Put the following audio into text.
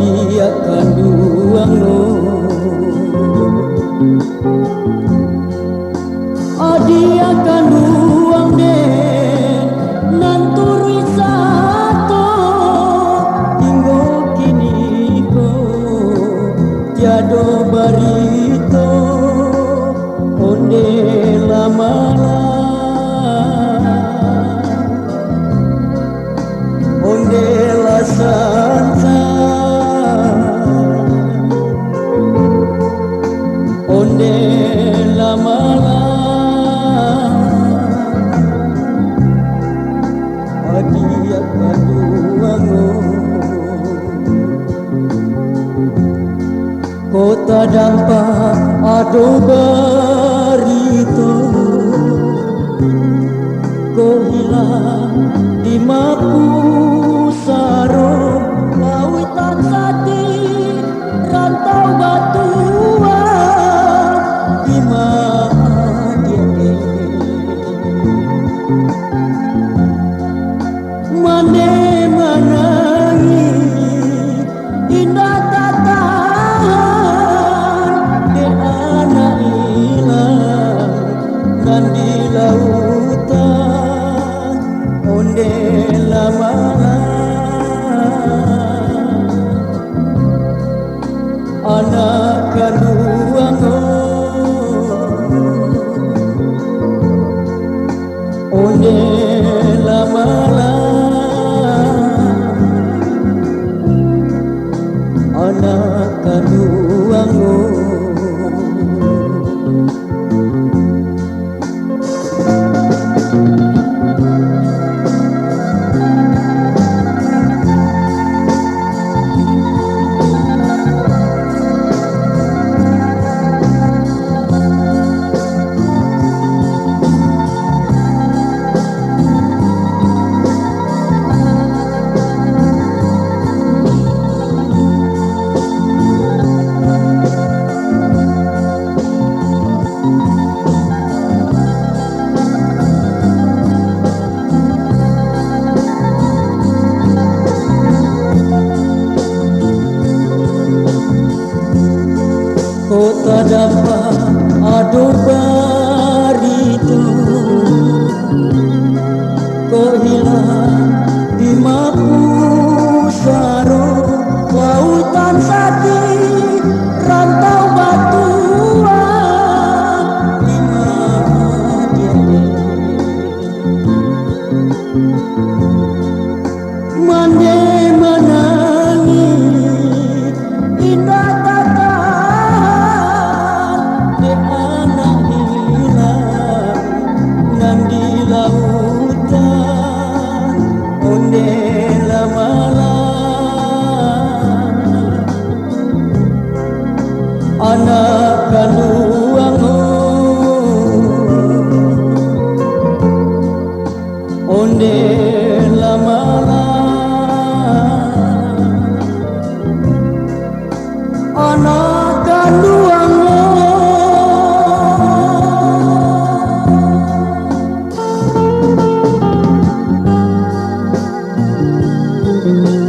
dia kanduango dia kanduang den nanturi sato hingga kini ko jado barito onde lamala onde la sansa onde lamala dia kanduango kota dampak ado barito ko hilang di Mapusaro lawitan sati rantau batua di mane manangi indah tatahan de anak hilang dan di lautan onde lamala anak kanduango onde lamala anak kanduango kota dapat ado barito ko hilang di Mapusaro lautan sati rantau batua di mane menangi indah lautan onde lamala anak kanduango onde lamala anak kanduango. Thank you.